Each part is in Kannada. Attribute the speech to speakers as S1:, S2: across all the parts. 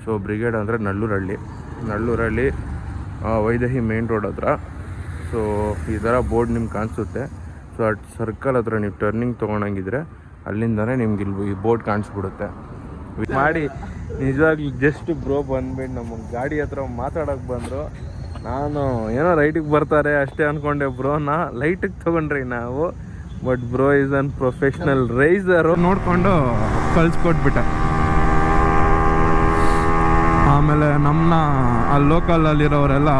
S1: ಸೊ ಬ್ರಿಗೇಡ್ ಅಂದರೆ ನಳ್ಳೂರಳ್ಳಿ ವೈದೇಹಿ ಮೇನ್ ರೋಡ್ ಹತ್ರ. ಸೊ ಈ ಥರ ಬೋರ್ಡ್ ನಿಮ್ಗೆ ಕಾಣಿಸುತ್ತೆ. ಸೊ ಅಟ್ ಸರ್ಕಲ್ ಹತ್ರ ನೀವು ಟರ್ನಿಂಗ್ ತೊಗೊಳಂಗಿದ್ರೆ ಅಲ್ಲಿಂದನೇ ನಿಮ್ಗೆ ಇಲ್ಲಿ ಈ ಬೋರ್ಡ್ ಕಾಣಿಸ್ಬಿಡುತ್ತೆ. ಮಾಡಿ ನಿಜವಾಗ್ಲೂ ಜಸ್ಟ್ ಬ್ರೋ ಬಂದ್ಬಿಟ್ಟು ನಮ್ಮ ಗಾಡಿ ಹತ್ರ ಮಾತಾಡೋಕ್ಕೆ ಬಂದರು. ನಾನು ಏನೋ ರೈಟಿಗೆ ಬರ್ತಾರೆ ಅಷ್ಟೇ ಅಂದ್ಕೊಂಡೆ ಬ್ರೋನ ಲೈಟಿಗೆ ತೊಗೊಂಡ್ರಿ ನಾವು. But bro is an professional racer. ನೋಡಿಕೊಂಡು ಕಳಿಸ್ಕೊಟ್ಬಿಟ್ಟೆ. ಆಮೇಲೆ ನಮ್ಮನ್ನ ಅಲ್ಲಿ ಲೋಕಲಲ್ಲಿರೋರೆಲ್ಲ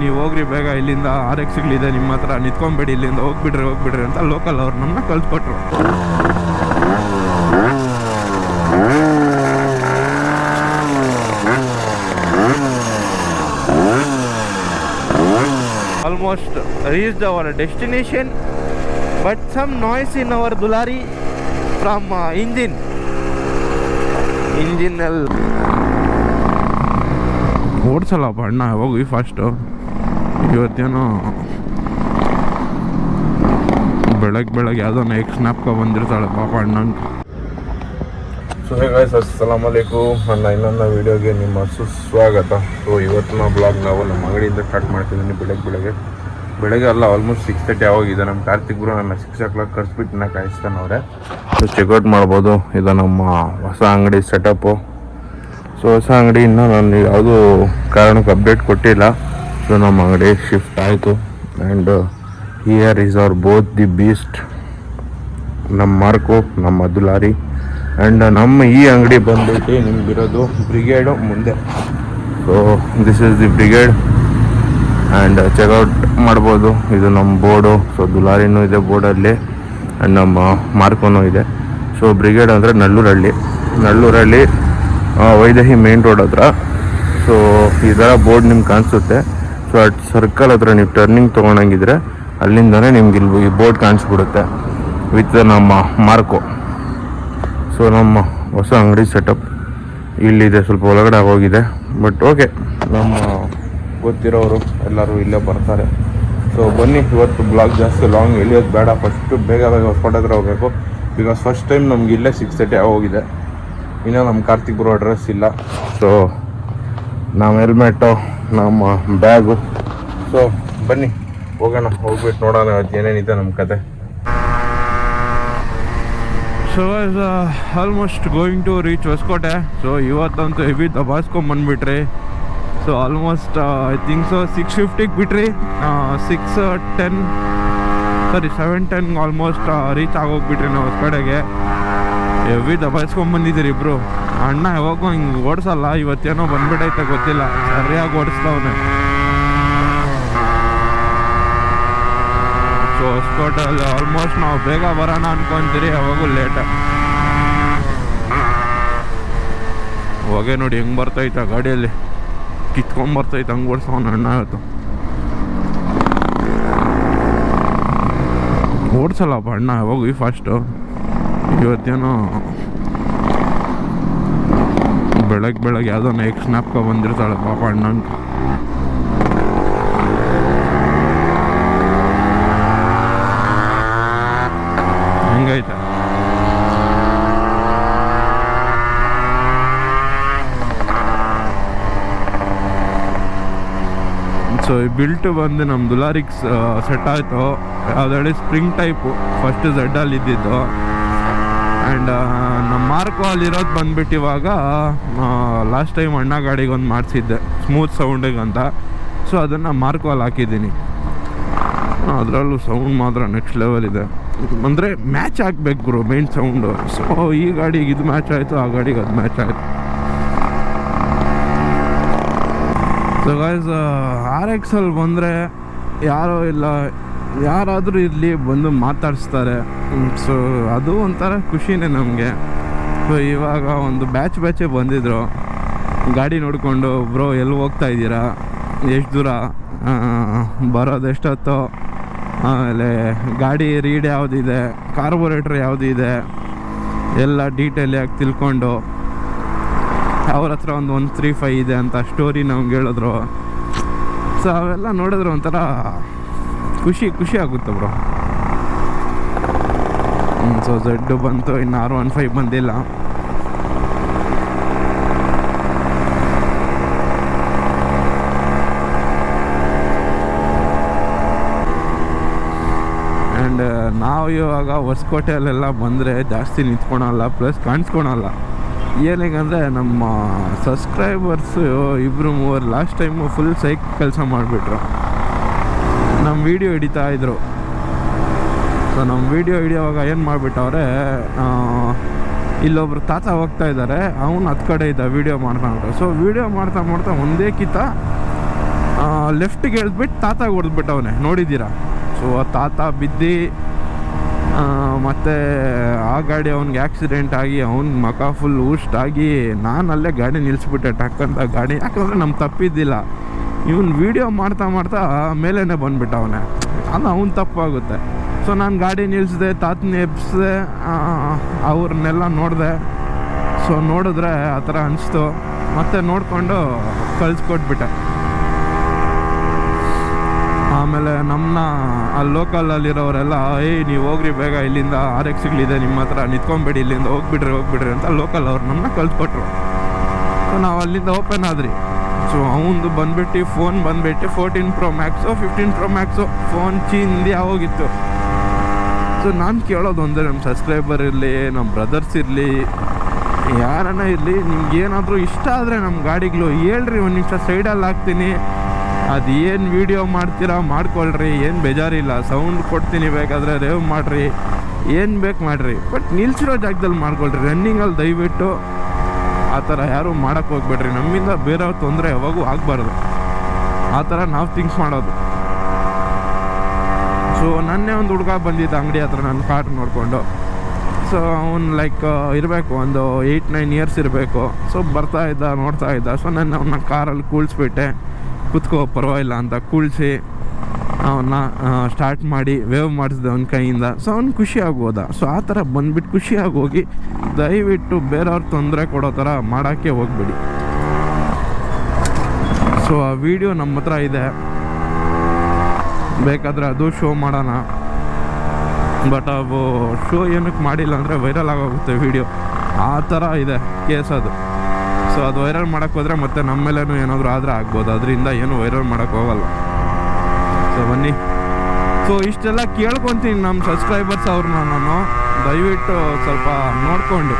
S1: ನೀವು ಹೋಗ್ರಿ ಬೇಗ, ಇಲ್ಲಿಂದ RX-ಗಳಿದೆ ನಿಮ್ಮ ಹತ್ರ, ನಿಂತ್ಕೊಂಬೇಡಿ, ಇಲ್ಲಿಂದ ಹೋಗ್ಬಿಡ್ರಿ ಅಂತ ಲೋಕಲ್ ಅವ್ರು ನಮ್ಮನ್ನ ಕಳಿಸ್ಕೊಟ್ರು. Almost reached our destination, but some noise in our Dulari from engine ಓಡಿಸಲ್ಲಪ್ಪ ಅಣ್ಣ ಹೋಗಿ ಫಾಸ್ಟು. ಇವತ್ತೇನೋ ಬೆಳಗ್ಗೆ ಯಾವುದೋ ನೆಕ್ಸ್ಟ್ ಸ್ನ್ಯಾಪ್ಕ ಬಂದಿರ್ತಾಳೆ ಪಾಪ ಅಣ್ಣಂಗೆ. So hey guys, ಅಸ್ಸಲಾಮು ಅಲೈಕುಮ್. ನನ್ನ ಇನ್ನೊಂದು ವೀಡಿಯೋಗೆ ನಿಮ್ಮ ಸುಸ್ವಾಗತ. ಸೊ ಇವತ್ತಿನ ಬ್ಲಾಗ್ ನಾವು ನಮ್ಮ ಅಂಗಡಿಯಿಂದ ಸ್ಟಾರ್ಟ್ ಮಾಡ್ತಿದ್ದೀನಿ. ಬೆಳಗ್ಗೆ ಅಲ್ಲ, ಆಲ್ಮೋಸ್ಟ್ 6:30 ಆಗೋಗಿದೆ. ನಮ್ಮ ಕಾರ್ತಿಕ್ ಗುರು ನನ್ನ 6 o'clock ಕರ್ಸ್ಬಿಟ್ಟು ನಾ ಕಾಯಿಸ್ತಾನೆ ಅವರೇ. ಸೊ ಚೆಕ್ಔಟ್ ಮಾಡ್ಬೋದು, ಇದು ನಮ್ಮ ಹೊಸ ಅಂಗಡಿ ಸೆಟಪ್ಪು. ಸೊ ಹೊಸ ಅಂಗಡಿ ಇನ್ನೂ ನಾನು ಯಾವುದೂ ಕಾರಣಕ್ಕೆ ಅಪ್ಡೇಟ್ ಕೊಟ್ಟಿಲ್ಲ. ಸೊ ನಮ್ಮ ಅಂಗಡಿ ಶಿಫ್ಟ್ ಆಯಿತು. And here is our both the beast, ನಮ್ಮ ಮಾರ್ಕೋ, ನಮ್ಮ ದುಲಾರಿ. ಆ್ಯಂಡ್ ನಮ್ಮ ಈ ಅಂಗಡಿ ಬಂದ್ಬಿಟ್ಟು ನಿಮ್ಗಿರೋದು ಬ್ರಿಗೇಡು ಮುಂದೆ. So this is the Brigade and check out ಮಾಡ್ಬೋದು. ಇದು ನಮ್ಮ ಬೋರ್ಡು. ಸೊ ದುಲಾರಿನೂ ಇದೆ ಬೋರ್ಡಲ್ಲಿ ಆ್ಯಂಡ್ ನಮ್ಮ ಮಾರ್ಕೋನೂ ಇದೆ. ಸೊ ಬ್ರಿಗೇಡ್ ಅಂದರೆ ನಳ್ಳೂರಳ್ಳಿ ವೈದೇಹಿ ಮೇನ್ ರೋಡ್ ಹತ್ರ. ಸೊ ಈ ಥರ ಬೋರ್ಡ್ ನಿಮ್ಗೆ ಕಾಣಿಸುತ್ತೆ. ಸೊ ಅಟ್ ಸರ್ಕಲ್ ಹತ್ರ ನೀವು ಟರ್ನಿಂಗ್ ತೊಗೊಳಂಗಿದ್ರೆ ಅಲ್ಲಿಂದನೇ ನಿಮ್ಗೆ ಇಲ್ಲಿ ಈ ಬೋರ್ಡ್ ಕಾಣಿಸ್ಬಿಡುತ್ತೆ ವಿತ್ ನಮ್ಮ ಮಾರ್ಕೋ. ಸೊ ನಮ್ಮ ಹೊಸ ಅಂಗಡಿ ಸೆಟಪ್ ಇಲ್ಲಿದೆ, ಸ್ವಲ್ಪ ಒಳಗಡೆ ಆಗೋಗಿದೆ. ಬಟ್ ಓಕೆ, ನಮ್ಮ ಗೊತ್ತಿರೋರು ಎಲ್ಲರೂ ಇಲ್ಲೇ ಬರ್ತಾರೆ. ಸೊ ಬನ್ನಿ, ಇವತ್ತು ಬ್ಲಾಗ್ ಜಾಸ್ತಿ ಲಾಂಗ್ ಎಳಿಯೋದು ಬೇಡ. ಫಸ್ಟು ಬೇಗ ಹೊಸಕೋಟೆ ಹತ್ರ ಹೋಗಬೇಕು. ಬಿಕಾಸ್ ಫಸ್ಟ್ ಟೈಮ್ ನಮ್ಗೆ ಇಲ್ಲೇ 6:30 ಆಗೋಗಿದೆ. ಇನ್ನೂ ನಮ್ಮ ಕಾರ್ತಿಕ್ ಬರೋ ಅಡ್ರೆಸ್ ಇಲ್ಲ. ಸೊ ನಮ್ಮ ಹೆಲ್ಮೆಟು, ನಮ್ಮ ಬ್ಯಾಗು. ಸೊ ಬನ್ನಿ ಹೋಗೋಣ, ಹೋಗ್ಬಿಟ್ಟು ನೋಡೋಣ ಏನೇನಿದೆ ನಮ್ಮ ಕತೆ. So is almost going to reach Hosakote. So ಇವತ್ತಂತೂ ಹೆವಿ ದಬಾಯಿಸ್ಕೊಂಬಂದ್ಬಿಟ್ರಿ. So almost I think so 6:50ಗೆ ಬಿಟ್ರಿ, 7:10 ಆಲ್ಮೋಸ್ಟ್ ರೀಚ್ ಆಗೋಗ್ಬಿಟ್ರಿ ನಾವು ಹೊಸಕೋಟೆಗೆ. ಹೆವಿ ದಬಾಯಿಸ್ಕೊಂಬಂದಿದ್ದೀರಿ ಇಬ್ಬರು. ಅಣ್ಣ ಯಾವಾಗೂ ಹಿಂಗೆ ಓಡಿಸಲ್ಲ, ಇವತ್ತೇನೋ ಬಂದ್ಬಿಟ್ಟೈತೆ ಗೊತ್ತಿಲ್ಲ, ಸರಿಯಾಗಿ ಓಡಿಸ್ದವನೆ. ಸೊ ಹೊಸಕೋಟೆಯಲ್ಲಿ ಆಲ್ಮೋಸ್ಟ್ ನಾವು ಬೇಗ ಬರೋಣ ಅನ್ಕೊಂತೀರಿ, ಯಾವಾಗೂ ಲೇಟ. ಹೊಗೆ ನೋಡಿ ಹೆಂಗೆ ಬರ್ತೈತೆ ಗಾಡಿಯಲ್ಲಿ, ಕಿತ್ಕೊಂಬರ್ತೈತೆ ಹಂಗೆ ಓಡಿಸೋನು ಅಣ್ಣ. ಇವತ್ತು ಓಡಿಸಲ್ಲಪ್ಪ ಅಣ್ಣ ಯಾವಾಗೂ ಫಾಸ್ಟು. ಇವತ್ತೇನೋ ಬೆಳಗ್ಗೆ ಯಾವುದೋ ನೆಕ್ಸ್ಟ್ ಸ್ನ್ಯಾಪ್ಕ ಬಂದಿರ್ತಾಳೆ ಪಾಪ ಅಣ್ಣಂಗೆ. ಹೆಂಗೈತೆ ಸೊ ಈ ಬಿಲ್ಟ್ ಬಂದು ನಮ್ಮ ದುಲಾರಿಗೆ ಸೆಟ್ ಆಯಿತು. ಯಾವ್ದು ಹೇಳಿ ಸ್ಪ್ರಿಂಗ್ ಟೈಪು, ಫಸ್ಟ್ ಝಡ್ಡಲ್ಲಿ ಇದ್ದಿದ್ದು. ಆ್ಯಂಡ್ ನಮ್ಮ ಮಾರ್ಕೋ ಅಲ್ಲಿರೋದು ಬಂದ್ಬಿಟ್ಟು ಇವಾಗ ಲಾಸ್ಟ್ ಟೈಮ್ ಅಣ್ಣ ಗಾಡಿಗೆ ಒಂದು ಮಾಡಿಸಿದ್ದೆ ಸ್ಮೂತ್ ಸೌಂಡಿಗೆ ಅಂತ. ಸೊ ಅದನ್ನು ಮಾರ್ಕೋ ಅಲ್ಲಿ ಹಾಕಿದ್ದೀನಿ. ಅದರಲ್ಲೂ ಸೌಂಡ್ ಮಾತ್ರ ನೆಕ್ಸ್ಟ್ ಲೆವೆಲ್ ಇದೆ. ಅಂದರೆ ಮ್ಯಾಚ್ ಆಗಬೇಕು ಗುರು ಮೇನ್ ಸೌಂಡು. ಸೊ ಈ ಗಾಡಿಗೆ ಇದು ಮ್ಯಾಚ್ ಆಯಿತು, ಆ ಗಾಡಿಗೆ ಅದು ಮ್ಯಾಚ್ ಆಯಿತು. ಸೊ ಗೈಸ್, RX-ಅಲ್ಲಿ ಬಂದರೆ ಯಾರೋ ಇಲ್ಲ, ಯಾರಾದರೂ ಇರಲಿ ಬಂದು ಮಾತಾಡಿಸ್ತಾರೆ. ಸೊ ಅದು ಒಂಥರ ಖುಷಿನೇ ನಮಗೆ. ಸೊ ಇವಾಗ ಒಂದು ಬ್ಯಾಚೇ ಬಂದಿದ್ರು ಗಾಡಿ ನೋಡಿಕೊಂಡು, ಬ್ರೋ ಎಲ್ಲಿ ಹೋಗ್ತಾ ಇದ್ದೀರಾ, ಎಷ್ಟು ದೂರ, ಬರೋದು ಎಷ್ಟೊತ್ತು, ಆಮೇಲೆ ಗಾಡಿ ರೀಡ್ ಯಾವುದಿದೆ, ಕಾರ್ಬೋರೇಟ್ರ್ ಯಾವುದಿದೆ, ಎಲ್ಲ ಡೀಟೇಲಾಗಿ ತಿಳ್ಕೊಂಡು ಅವ್ರ ಹತ್ರ ಒಂದು 135 ಇದೆ ಅಂತ ಸ್ಟೋರಿ ನಮ್ಗೆ ಹೇಳಿದ್ರು. ಸೊ ಅವೆಲ್ಲ ನೋಡಿದ್ರೆ ಒಂಥರ ಖುಷಿ ಆಗುತ್ತೆ ಬ್ರೋ. ಸೊ Z ಬಂತು, ಇನ್ನು R15 ಬಂದಿಲ್ಲ. ನಾವು ಇವಾಗ ಹೊಸಕೋಟೆಯಲ್ಲೆಲ್ಲ ಬಂದರೆ ಜಾಸ್ತಿ ನಿಂತ್ಕೊಳಲ್ಲ, ಪ್ಲಸ್ ಕಾಣಿಸ್ಕೊಳಲ್ಲ. ಏನಿಗಂದರೆ ನಮ್ಮ subscribers 2-3 last time full psych ಕೆಲಸ ಮಾಡಿಬಿಟ್ರು. ನಮ್ಮ ವೀಡಿಯೋ ಹಿಡಿತಾಯಿದ್ರು. ಸೊ ನಮ್ಮ ವೀಡಿಯೋ ಹಿಡಿಯೋವಾಗ ಏನು ಮಾಡಿಬಿಟ್ಟವ್ರೆ, ಇಲ್ಲೊಬ್ರು ತಾತ ಹೋಗ್ತಾ ಇದ್ದಾರೆ, ಅವನು ಹತ್ತು ಕಡೆ ಇದ್ದ ವೀಡಿಯೋ ಮಾಡ್ತಾ. ಸೊ ವೀಡಿಯೋ ಮಾಡ್ತಾ ಒಂದೇ ಕಿತ್ತ ಲೆಫ್ಟಿಗೆ ಹೇಳ್ಬಿಟ್ಟು ತಾತ ಹೊಡೆದ್ಬಿಟ್ಟವನೆ, ನೋಡಿದ್ದೀರಾ? ಸೊ ಆ ತಾತ ಬಿದ್ದು ಮತ್ತು ಆ ಗಾಡಿ ಅವ್ನಿಗೆ ಆಕ್ಸಿಡೆಂಟ್ ಆಗಿ ಅವ್ನ ಮಖ ಫುಲ್ ಊಷ್ಟಾಗಿ ನಾನು ಅಲ್ಲೇ ಗಾಡಿ ನಿಲ್ಲಿಸ್ಬಿಟ್ಟೆ ಟಕ್ಕಂತ ಗಾಡಿ. ಯಾಕಂದರೆ ನಮ್ಮ ತಪ್ಪಿದ್ದಿಲ್ಲ, ಇವನು ವೀಡಿಯೋ ಮಾಡ್ತಾ ಮೇಲೇ ಬಂದುಬಿಟ್ಟವನೆ, ಅದು ಅವ್ನ ತಪ್ಪಾಗುತ್ತೆ. ಸೊ ನಾನು ಗಾಡಿ ನಿಲ್ಲಿಸಿದೆ, ತಾತನ ಎಬ್ಸಿದೆ, ಅವ್ರನ್ನೆಲ್ಲ ನೋಡಿದೆ. ಸೊ ನೋಡಿದ್ರೆ ಆ ಥರ ಅನಿಸ್ತು, ಮತ್ತೆ ನೋಡಿಕೊಂಡು ಕಳಿಸ್ಕೊಟ್ಬಿಟ್ಟೆ. ಆಮೇಲೆ ನಮ್ಮನ್ನ ಅಲ್ಲಿ ಲೋಕಲಲ್ಲಿರೋರೆಲ್ಲ ನೀವು ಹೋಗ್ರಿ ಬೇಗ, ಇಲ್ಲಿಂದ RX-ಗಳಿದೆ ನಿಮ್ಮ ಹತ್ರ, ನಿಂತ್ಕೊಂಬೇಡಿ, ಇಲ್ಲಿಂದ ಹೋಗ್ಬಿಡ್ರಿ ಅಂತ ಲೋಕಲ್ ಅವ್ರು ನಮ್ಮನ್ನ ಕಳಿಸ್ಕೊಟ್ರು. ಸೊ ನಾವು ಅಲ್ಲಿಂದ ಓಪನ್ ಆದ್ರಿ. ಸೊ ಅವನದು ಬಂದ್ಬಿಟ್ಟು ಫೋನ್ ಬಂದ್ಬಿಟ್ಟು 14 Pro Max 15 Pro Max phone ಚಿಂದಿ ಆಗೋಗಿತ್ತು. ಸೊ ನಾನು ಕೇಳೋದು ಅಂದರೆ, ನಮ್ಮ ಸಬ್ಸ್ಕ್ರೈಬರ್ ಇರಲಿ, ನಮ್ಮ ಬ್ರದರ್ಸ್ ಇರಲಿ, ಯಾರನ್ನ ಇರಲಿ, ನಿಮ್ಗೇನಾದರೂ ಇಷ್ಟ ಆದರೆ ನಮ್ಮ ಗಾಡಿಗಳು ಹೇಳ್ರಿ, ಒಂದು ನಿಮಿಷ ಸೈಡಲ್ಲಿ ಹಾಕ್ತೀನಿ, ಅದು ಏನು ವೀಡಿಯೋ ಮಾಡ್ತೀರಾ ಮಾಡ್ಕೊಳ್ರಿ, ಏನು ಬೇಜಾರಿಲ್ಲ, ಸೌಂಡ್ ಕೊಡ್ತೀನಿ, ಬೇಕಾದರೆ ರೇವ್ ಮಾಡಿರಿ, ಏನು ಬೇಕು ಮಾಡಿರಿ, ಬಟ್ ನಿಲ್ಸಿರೋ ಜಾಗದಲ್ಲಿ ಮಾಡ್ಕೊಳ್ರಿ. ರನ್ನಿಂಗಲ್ಲಿ ದಯವಿಟ್ಟು ಆ ಥರ ಯಾರೂ ಮಾಡೋಕ್ಕೆ ಹೋಗ್ಬೇಡ್ರಿ. ನಮ್ಮಿಂದ ಬೇರೆಯವ್ರ ತೊಂದರೆ ಯಾವಾಗೂ ಆಗಬಾರ್ದು, ಆ ಥರ ನಾವು ಥಿಂಕ್ಸ್ ಮಾಡೋದು. ಸೊ ನನ್ನೇ ಒಂದು ಹುಡುಗ ಬಂದಿದ್ದ ಅಂಗಡಿ ಹತ್ರ ನನ್ನ ಕಾರ್ ನೋಡಿಕೊಂಡು. ಸೊ ಅವ್ನು ಲೈಕ್ ಇರಬೇಕು ಒಂದು 8-9 ಇಯರ್ಸ್ ಇರಬೇಕು. ಸೊ ಬರ್ತಾ ಇದ್ದ, ನೋಡ್ತಾ ಇದ್ದ. ಸೊ ನಾನು ಅವನ್ನ ಕಾರಲ್ಲಿ ಕೂಳಿಸ್ಬಿಟ್ಟೆ, ಕೂತ್ಕೋ ಪರವಾಗಿಲ್ಲ ಅಂತ ಕೂಳಿಸಿ ಅವನ್ನ ಸ್ಟಾರ್ಟ್ ಮಾಡಿ ವೇವ್ ಮಾಡಿಸಿದೆ ಅವ್ನ ಕೈಯಿಂದ. ಸೊ ಅವ್ನು ಖುಷಿಯಾಗಿ ಹೋದ. ಸೊ ಆ ಥರ ಬಂದುಬಿಟ್ಟು ಖುಷಿಯಾಗಿ ಹೋಗಿ, ದಯವಿಟ್ಟು ಬೇರೆಯವ್ರ ತೊಂದರೆ ಕೊಡೋ ಥರ ಮಾಡೋಕ್ಕೆ ಹೋಗ್ಬೇಡಿ. ಸೊ ಆ ವಿಡಿಯೋ ನಮ್ಮ ಹತ್ರ ಇದೆ, ಬೇಕಾದರೆ ಅದು ಶೋ ಮಾಡೋಣ. ಬಟ್ ಅವು ಶೋ ಏನಕ್ಕೆ ಮಾಡಿಲ್ಲ ಅಂದರೆ ವೈರಲ್ ಆಗೋಗುತ್ತೆ ವಿಡಿಯೋ, ಆ ಥರ ಇದೆ ಕೇಸ್ ಅದು. ಸೊ ಅದು ವೈರಲ್ ಮಾಡೋಕ್ಕೆ ಹೋದರೆ ಮತ್ತೆ ನಮ್ಮ ಮೇಲೇನೂ ಏನಾದರೂ ಆದರೆ ಆಗ್ಬೋದು, ಅದರಿಂದ ಏನು ವೈರಲ್ ಮಾಡೋಕ್ಕೆ ಹೋಗಲ್ಲ. ಸೊ ಬನ್ನಿ. ಸೊ ಇಷ್ಟೆಲ್ಲ ಕೇಳ್ಕೊತೀನಿ ನಮ್ಮ ಸಬ್ಸ್ಕ್ರೈಬರ್ಸ್ ಅವ್ರನ್ನ ನಾನು, ದಯವಿಟ್ಟು ಸ್ವಲ್ಪ ನೋಡಿಕೊಂಡು.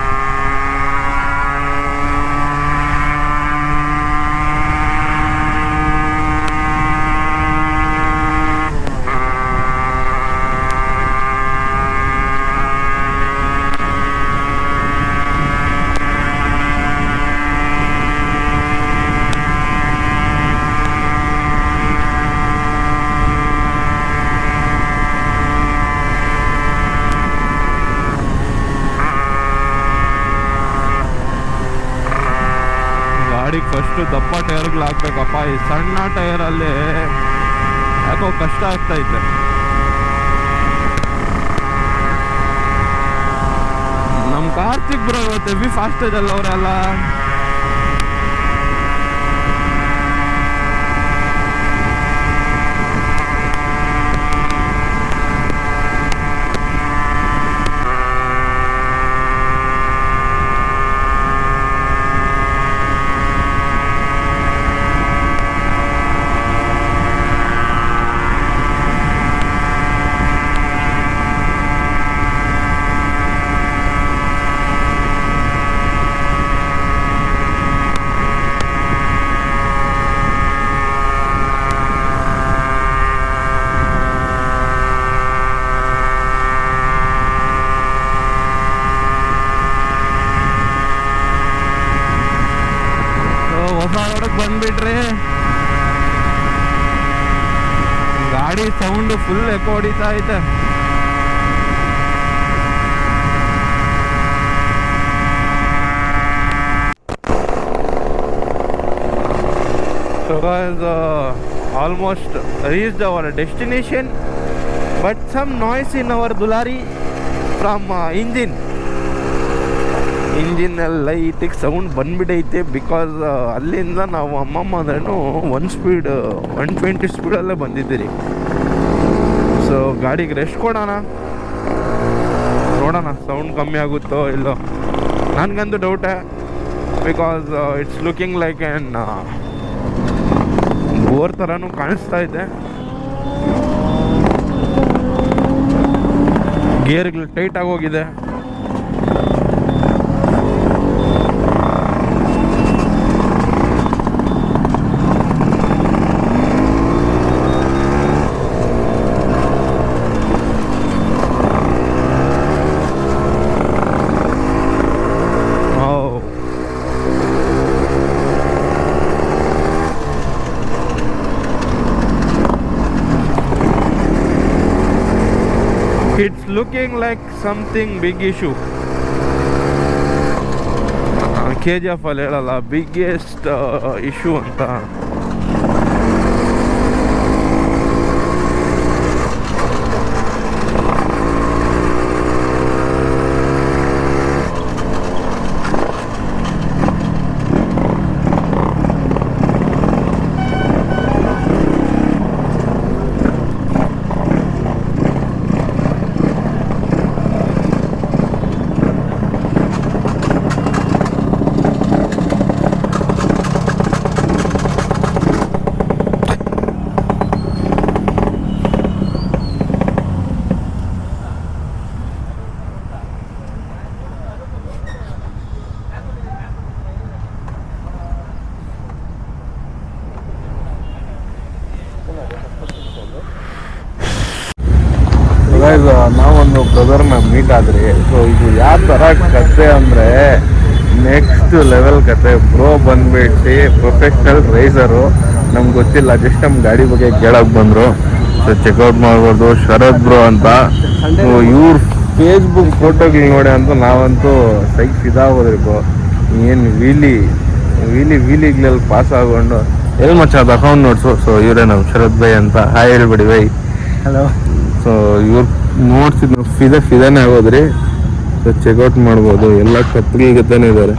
S1: ಫಸ್ಟು ದಪ್ಪ ಟೈರ್ಗಳು ಹಾಕ್ಬೇಕಪ್ಪ, ಈ ಸಣ್ಣ ಟೈರಲ್ಲಿ ಯಾಕೋ ಕಷ್ಟ ಆಗ್ತೈತೆ. ನಮ್ಮ ಕಾರ್ತಿಕ್ ಬ್ರೋ ಹೆವಿ ಫಾಸ್ಟೇಜ್ ಅಲ್ಲ ಅವರೆಲ್ಲ. ಬಂದ್ಬಿಟ್ರಿ, ಗಾಡಿ ಸೌಂಡ್ ಫುಲ್ ಎಕೋ ಹೊಡಿತಾ ಐತೆ. So guys, almost reached our destination, but some noise in our Dulari from engine ಲೈಟಿಗೆ ಸೌಂಡ್ ಬಂದ್ಬಿಟ್ಟೈತೆ. ಬಿಕಾಸ್ ಅಲ್ಲಿಂದ ನಾವು ಅಮ್ಮಮ್ಮ ಅಂದ್ರೂ 120 ಸ್ಪೀಡಲ್ಲೇ ಬಂದಿದ್ದೀರಿ. ಸೊ ಗಾಡಿಗೆ ರೆಸ್ಟ್ ಕೊಡೋಣ, ನೋಡೋಣ ಸೌಂಡ್ ಕಮ್ಮಿ ಆಗುತ್ತೋ ಇಲ್ಲೋ. ನನಗಂತೂ ಡೌಟೇ, because it's looking like an bore ಥರನೂ ಕಾಣಿಸ್ತಾ ಇದೆ. ಗೇರ್ಗಳು ಟೈಟ್ ಆಗೋಗಿದೆ. It's looking like something big issue. KGF ಅಲ್ಲಿ ಹೇಳಲ್ಲ ಬಿಗ್ಗೆಸ್ಟ್ ಇಶ್ಯೂ ಅಂತ. ನಾವೊಂದು ಬ್ರದರ್ನ ಮೀಟ್ ಆದ್ರಿ. ಸೊ ಇದು ಯಾವ ಥರ ಕತೆ ಅಂದರೆ ನೆಕ್ಸ್ಟ್ ಲೆವೆಲ್ ಕತೆ. ಬ್ರೋ ಬಂದ್ಬಿಟ್ಟು ಪ್ರೊಫೆಷ್ನಲ್ ರೈಸರು. ನಮ್ಗೆ ಗೊತ್ತಿಲ್ಲ, ಜಸ್ಟ್ ನಮ್ಮ ಗಾಡಿ ಬಗ್ಗೆ ಕೇಳೋಕೆ ಬಂದರು. ಸೊ ಚೆಕ್ಔಟ್ ಮಾಡ್ಬೋದು ಶರತ್ ಬ್ರೋ ಅಂತ. ಸೊ ಇವ್ರ ಫೇಸ್ಬುಕ್ ಫೋಟೋಗಳು ನೋಡಿ ಅಂತ ನಾವಂತೂ ಸೈಕ್ ಇದಾಗೋದ್ರಿ ಬ್ರೋ. ಏನು ವೀಲಿಗಳಲ್ಲಿ ಪಾಸ್ ಆಗೊಂಡು ಎಲ್ಲಿ ಮಚ್ಚ ಅದು ಅಕೌಂಟ್ ನೋಟ್ಸು. ಸೊ ಇವರೇ ನಮ್ಮ ಶರತ್ ಬೈ ಅಂತ. ಹಾಯ್ ಹೇಳ್ಬಿಡಿ ಬೈ. ಹಲೋ. ಸೊ ಇವ್ರು ನೋಡ್ಸಿದ್ ಫಿದಾನೇ ಆಗೋದ್ರಿ. ಸೊ ಚೆಕ್ಔಟ್ ಮಾಡ್ಬೋದು. ಎಲ್ಲ ಕತ್ತೆನೇ ಇದ್ದಾರೆ.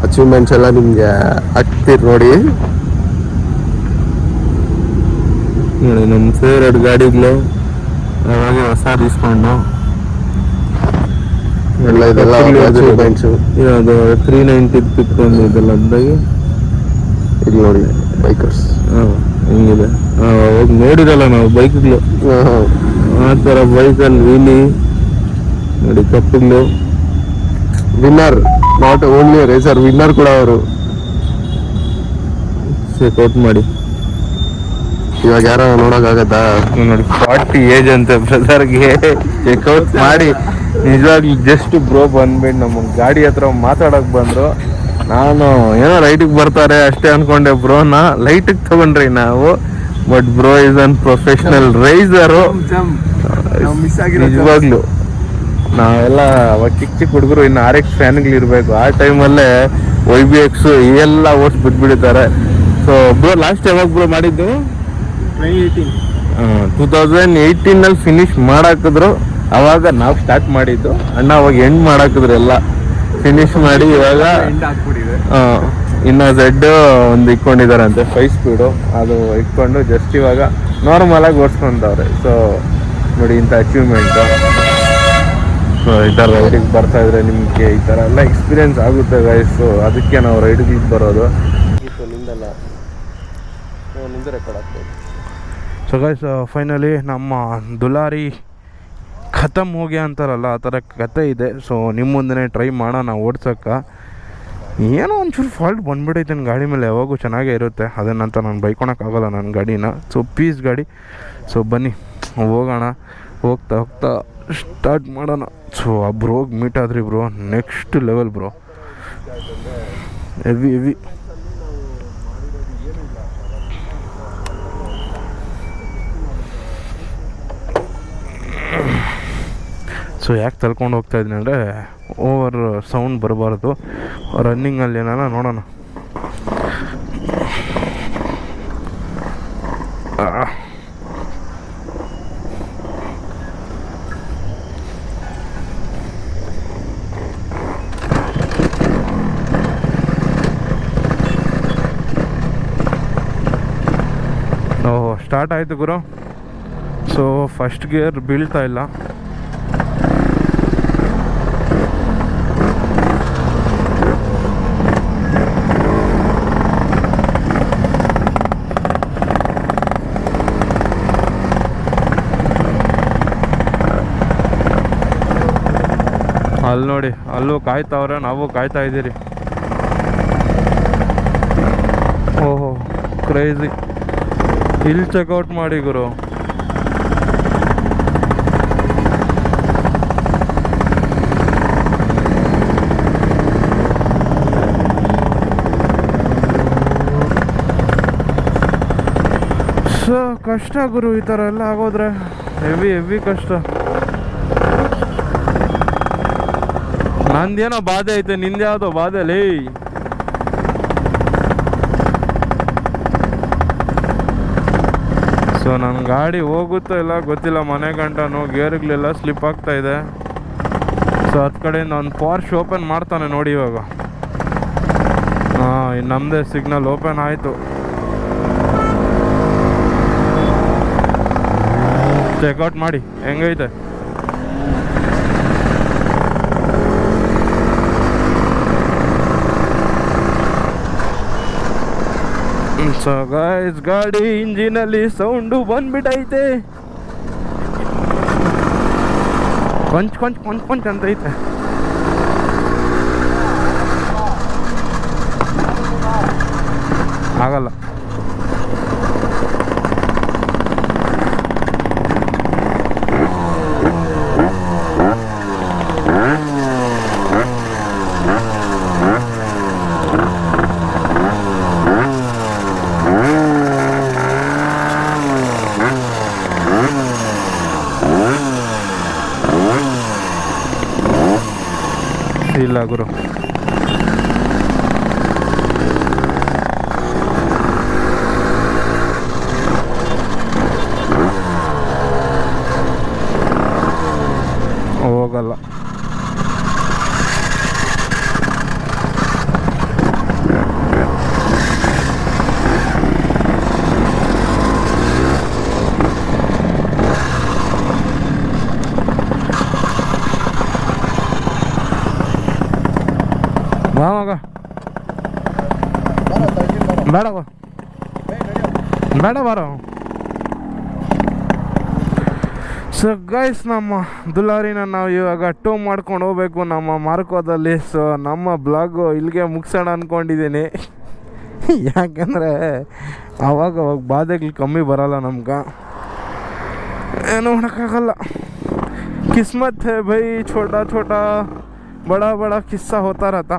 S1: ಅಚೀವ್ಮೆಂಟ್ಸ್ ಎಲ್ಲ ನಿಮಗೆ ಆಗ್ತಿರ್ ನೋಡಿ. ನಮ್ಮ ಫೇವ್ರೆಟ್ ಗಾಡಿಗಳು ಅವಾಗ ಹೊಸ ಇಸ್ಕೊಂಡು ಎಲ್ಲ ಇದೆಲ್ಲ ಅಚೀವ್ಮೆಂಟ್ಸು. ಅದು 390 ಪಿಕ್ ಒಂದು ಇದೆಲ್ಲ ಅಂದಾಗಿ ಇಲ್ಲಿ ನೋಡಿ ಬೈಕರ್ಸ್. ಹಾಂ ಹಿಂಗಿದೆ. ಹೋಗಿ ನೋಡಿರಲ್ಲ ನಾವು ಬೈಕ್ಗಳು, ಆ ಥರ ಬೈಕಲ್ಲಿ ವೀಲಿ ನೋಡಿ. ಕಪ್ಪುಗಳು winner, not only racer, winner ಕೂಡ ಅವರು. ಚೆಕ್ಔಟ್ ಮಾಡಿ. ಇವಾಗ ಯಾರೋ ನೋಡೋಕ್ಕಾಗತ್ತಾ ನೋಡಿ. 40 ಏಜ್ ಅಂತೆ ಬ್ರದರ್ಗೆ. ಚೆಕ್ಔಟ್ ಮಾಡಿ. ನಿಜವಾಗ್ಲೂ ಜಸ್ಟ್ ಬ್ರೋ ಬಂದ್ಬಿಟ್ಟು ನಮ್ಮ ಗಾಡಿ ಹತ್ರ ಮಾತಾಡೋಕೆ ಬಂದರು. ನಾನು ಏನೋ ರೈಟಿಗೆ ಬರ್ತಾರೆ ಅಷ್ಟೇ ಅನ್ಕೊಂಡೆ. ಬ್ರೋನ ಲೈಟಿಗೆ ತಗೊಂಡ್ರಿ ನಾವು. But bro is an professional racer. ನಿಜವಾಗ್ಲು ನಾವೆಲ್ಲ ಅವಾಗ ಚಿಕ್ಕ ಹುಡುಗರು, ಇನ್ನು RX ಫ್ಯಾನ್ಗಳು ಇರಬೇಕು. ಆ ಟೈಮಲ್ಲೇ YBX ಎಲ್ಲ ಓಟ್ಸ್ ಬಿಟ್ಬಿಡ್ತಾರೆ. ಸೊ ಬ್ರೋ ಲಾಸ್ಟ್ ಯಾವಾಗ ಬ್ರೋ ಮಾಡಿದ್ದು? 2018 ಫಿನಿಶ್ ಮಾಡಾಕಿದ್ರು. ಅವಾಗ ನಾವು ಸ್ಟಾರ್ಟ್ ಮಾಡಿದ್ದು. ಅಣ್ಣ ಅವಾಗ ಎಂಡ್ ಮಾಡಾಕಿದ್ರು, ಎಲ್ಲ ಫಿನಿಶ್ ಮಾಡಿ. ಇವಾಗ ಇನ್ನು Z ಒಂದು ಇಟ್ಕೊಂಡಿದ್ದಾರೆ ಅಂತೆ 5 ಸ್ಪೀಡು. ಅದು ಇಟ್ಕೊಂಡು ಜಸ್ಟ್ ಇವಾಗ ನಾರ್ಮಲ್ ಆಗಿ ಓಡಿಸ್ಕೊಂತವ್ರೆ. ಸೊ ನೋಡಿ ಇಂಥ ಅಚೀವ್ಮೆಂಟು. ಸೊ ಈ ಥರ ರೈಡಿಗೆ ಬರ್ತಾ ಇದ್ರೆ ನಿಮಗೆ ಈ ಥರ ಎಲ್ಲ ಎಕ್ಸ್ಪೀರಿಯೆನ್ಸ್ ಆಗುತ್ತೆ ಗೈಸ್. ಸೊ ಅದಕ್ಕೆ ನಾವು ರೈಡಿಗೆ ಬರೋದು. ನಿಂದಲ್ಲ ನಿಂದು ರೆಕಾರ್ಡ್ ಆಗ್ತದೆ. ಸೊ ಗೈಸ್ ಫೈನಲಿ ನಮ್ಮ ದುಲಾರಿ ಖತಮ್ ಹೋಗಿ ಅಂತಾರಲ್ಲ, ಆ ಥರ ಕತೆ ಇದೆ. ಸೊ ನಿಮ್ಮ ಮುಂದೆ ಟ್ರೈ ಮಾಡೋಣ ಓಡ್ಸೋಕ್ಕೆ. ಏನೋ ಒಂಚೂರು ಫಾಲ್ಟ್ ಬಂದ್ಬಿಟ್ಟೈತೆ ನನ್ನ ಗಾಡಿ ಮೇಲೆ. ಯಾವಾಗೂ ಚೆನ್ನಾಗೇ ಇರುತ್ತೆ, ಅದನ್ನಂತ ನಾನು ಬೈಕೊಳಕ್ಕಾಗಲ್ಲ ನನ್ನ ಗಾಡಿನ. ಸೊ ಪೀಸ್ ಗಾಡಿ. ಸೊ ಬನ್ನಿ ಹೋಗೋಣ. ಹೋಗ್ತಾ ಸ್ಟಾರ್ಟ್ ಮಾಡೋಣ. ಸೊ ಆ ಬ್ರೋಗೆ ಮೀಟ್ ಆದ್ರಿ bro. Next level bro. Heavy. So ಯಾಕೆ ತಳ್ಕೊಂಡು ಹೋಗ್ತಾಯಿದ್ದೀನಿ ಅಂದರೆ ಓವರ್ ಸೌಂಡ್ ಬರಬಾರ್ದು. ರನ್ನಿಂಗಲ್ಲಿ ಏನಾರ ನೋಡೋಣ. ಓಹ್ ಸ್ಟಾರ್ಟ್ ಆಯಿತು ಗುರು. ಸೊ ಫಸ್ಟ್ ಗೇರ್ ಬೀಳ್ತಾ ಇಲ್ಲ. ಅಲ್ಲಿ ನೋಡಿ, ಅಲ್ಲೂ ಕಾಯ್ತಾವ್ರೆ, ನಾವು ಕಾಯ್ತಾ ಇದ್ದೀರಿ. ಓಹೋ ಕ್ರೇಜಿ. ಇಲ್ಲಿ ಚೆಕ್ಔಟ್ ಮಾಡಿ ಗುರು. ಸೊ ಕಷ್ಟ ಗುರು, ಈ ಥರ ಎಲ್ಲ ಆಗೋದ್ರೆ ಹೆವಿ ಕಷ್ಟ. ನಂದೇನೋ ಬಾಧೆ ಐತೆ, ನಿಂದ್ಯಾವುದೋ ಬಾಧೆ ಲೇ. ಸೊ ನನ್ನ ಗಾಡಿ ಹೋಗುತ್ತೋ ಇಲ್ಲ ಗೊತ್ತಿಲ್ಲ, ಮನೆ ಗಂಟನು ಗೇರ್ಗಳೆಲ್ಲ ಸ್ಲಿಪ್ ಆಗ್ತಾ ಇದೆ. ಸೊ ಹತ್ತು ಕಡೆಯಿಂದ ಒಂದು ಪಾರ್ಶ್ ಓಪನ್ ಮಾಡ್ತಾನೆ ನೋಡಿ ಇವಾಗ. ಹಾಂ, ನಮ್ಮದೇ ಸಿಗ್ನಲ್ ಓಪನ್ ಆಯಿತು. ಚೆಕ್ಔಟ್ ಮಾಡಿ ಹೆಂಗೈತೆ. ಸೊ ಗೈಸ್, ಗಾಡಿ ಇಂಜಿನಲ್ಲಿ ಸೌಂಡು ಬಂದ್ಬಿಟ್ಟೈತೆ. ಕೊಂಚ್ ಅಂತೈತೆ. ಆಗಲ್ಲ. ಇಲ್ಲ ಗುರು, ಹೋಗಲ್ಲ. ಬಾ ಮಗ, ಬೇಡ ಬಾರೋ. ಸೊ ಗೈಸ್, ನಮ್ಮ ದುಲಾರಿನ ನಾವು ಇವಾಗ ಟೂ ಮಾಡ್ಕೊಂಡು ಹೋಗ್ಬೇಕು ನಮ್ಮ ಮಾರ್ಕೋದಲ್ಲಿ. ಸೊ ನಮ್ಮ ಬ್ಲಾಗು ಇಲ್ಲಿಗೆ ಮುಗಿಸೋಣ ಅಂದ್ಕೊಂಡಿದ್ದೀನಿ. ಯಾಕೆಂದರೆ ಅವಾಗ ಬಾಧೆಗಳು ಕಮ್ಮಿ ಬರೋಲ್ಲ ನಮ್ಗೆ, ಏನು ಮಾಡೋಕ್ಕಾಗಲ್ಲ. ಕಿಸ್ಮತ್ ಹೈ ಭೈ, ಛೋಟಾ ಛೋಟಾ ಬड़ा बड़ा किस्सा होता रहता.